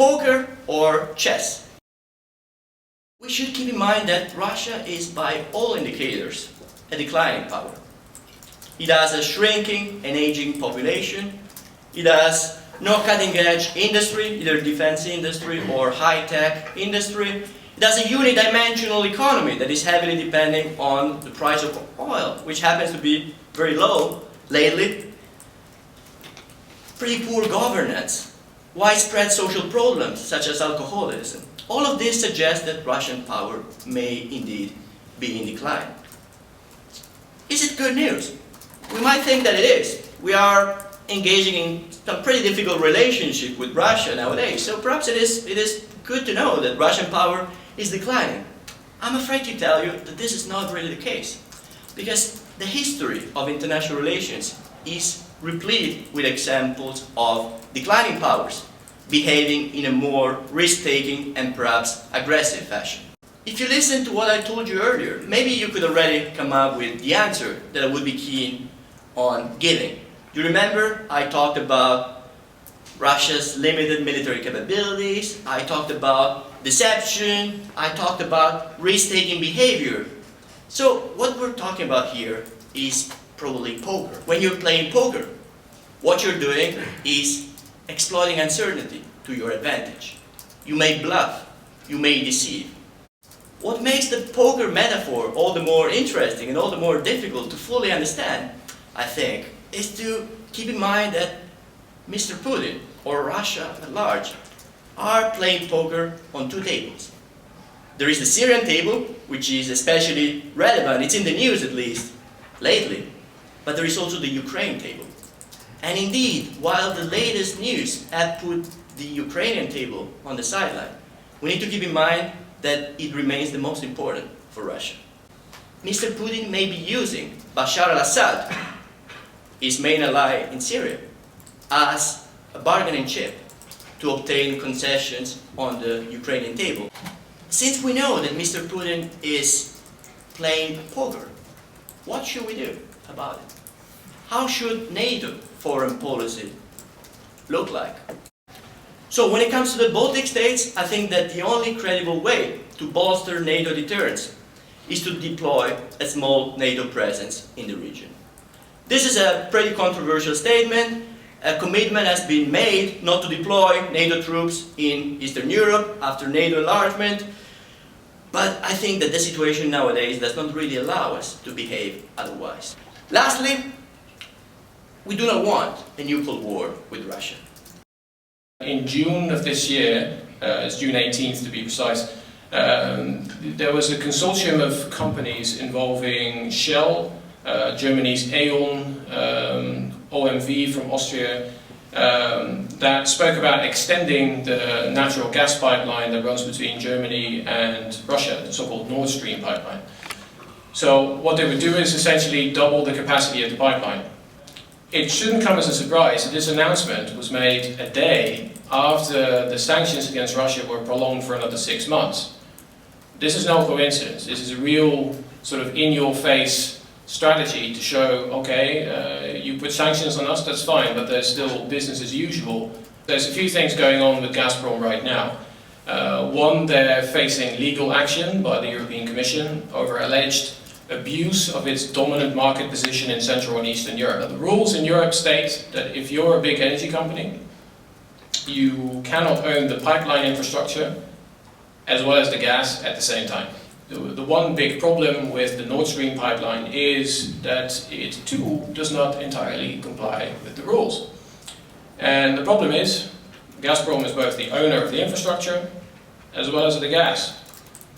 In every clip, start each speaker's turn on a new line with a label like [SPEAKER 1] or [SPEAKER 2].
[SPEAKER 1] poker or chess? We should keep in mind that Russia is, by all indicators, a declining power. It has a shrinking and aging population. It has no cutting-edge industry, either defense industry or high-tech industry. It has a unidimensional economy that is heavily depending on the price of oil, which happens to be very low lately. Pretty poor governance, widespread social problems such as alcoholism. All of this suggests that Russian power may indeed be in decline. Is it good news? We might think that it is. We are engaging in some pretty difficult relationship with Russia nowadays, so perhaps it is good to know that Russian power is declining. I'm afraid to tell you that this is not really the case, because the history of international relations is replete with examples of declining powers behaving in a more risk-taking and perhaps aggressive fashion. If you listen to what I told you earlier, maybe you could already come up with the answer that I would be keen on giving. You remember I talked about Russia's limited military capabilities, I talked about deception, I talked about risk-taking behavior. So what we're talking about here is probably poker. When you're playing poker, what you're doing is exploiting uncertainty to your advantage. You may bluff, you may deceive. What makes the poker metaphor all the more interesting and all the more difficult to fully understand, I think, is to keep in mind that Mr. Putin, or Russia at large, are playing poker on two tables. There is the Syrian table, which is especially relevant, it's in the news at least, lately, but there is also the Ukraine table. And indeed, while the latest news had put the Ukrainian table on the sideline, we need to keep in mind that it remains the most important for Russia. Mr. Putin may be using Bashar al-Assad, his main ally in Syria, as a bargaining chip to obtain concessions on the Ukrainian table. Since we know that Mr. Putin is playing poker, what should we do about it? How should NATO foreign policy look like? So when it comes to the Baltic states, I think that the only credible way to bolster NATO deterrence is to deploy a small NATO presence in the region. This is a pretty controversial statement. A commitment has been made not to deploy NATO troops in Eastern Europe after NATO enlargement, but I think that the situation nowadays does not really allow us to behave otherwise. Lastly, we do not want a new Cold War with Russia.
[SPEAKER 2] In June of this year, it's June 18th to be precise, there was a consortium of companies involving Shell, Germany's Aon, OMV from Austria, that spoke about extending the natural gas pipeline that runs between Germany and Russia, the so-called Nord Stream pipeline. So what they would do is essentially double the capacity of the pipeline. It shouldn't come as a surprise that this announcement was made a day after the sanctions against Russia were prolonged for another 6 months. This is no coincidence. This is a real sort of in-your-face strategy to show, okay, you put sanctions on us, that's fine, but there's still business as usual. There's a few things going on with Gazprom right now. One, they're facing legal action by the European Commission over alleged abuse of its dominant market position in Central and Eastern Europe. Now, the rules in Europe state that if you're a big energy company, you cannot own the pipeline infrastructure as well as the gas at the same time. The one big problem with the Nord Stream pipeline is that it too does not entirely comply with the rules. And the problem is, Gazprom is both the owner of the infrastructure as well as of the gas.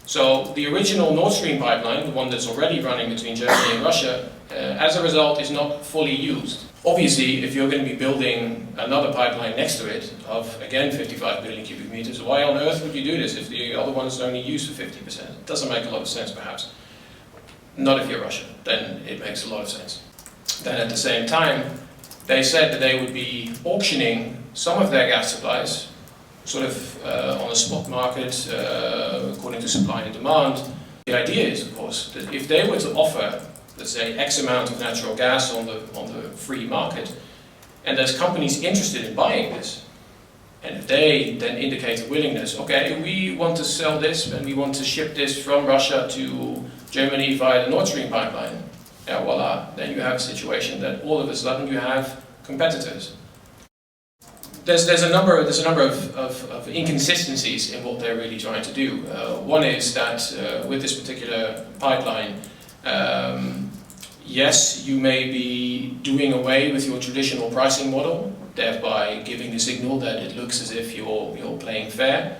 [SPEAKER 2] So the original Nord Stream pipeline, the one that's already running between Germany and Russia, as a result is not fully used. Obviously, if you're going to be building another pipeline next to it of, again, 55 billion cubic meters, why on earth would you do this if the other one is only used for 50%? It doesn't make a lot of sense, perhaps. Not if you're Russia, then it makes a lot of sense. Then at the same time, they said that they would be auctioning some of their gas supplies sort of on a spot market, according to supply and demand. The idea is, of course, that if they were to offer, let's say, X amount of natural gas on the free market, and there's companies interested in buying this, And if they then indicate a willingness, okay, we want to sell this and we want to ship this from Russia to Germany via the Nord Stream pipeline, yeah, voila, then you have a situation that all of a sudden you have competitors. There's a number of inconsistencies in what they're really trying to do. One is that with this particular pipeline, yes, you may be doing away with your traditional pricing model, thereby giving the signal that it looks as if you're playing fair.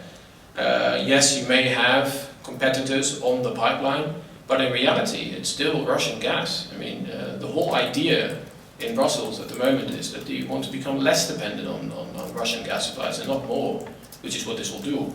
[SPEAKER 2] Yes, you may have competitors on the pipeline, but in reality, it's still Russian gas. I mean, the whole idea in Brussels at the moment is that you want to become less dependent on Russian gas supplies and not more, which is what this will do.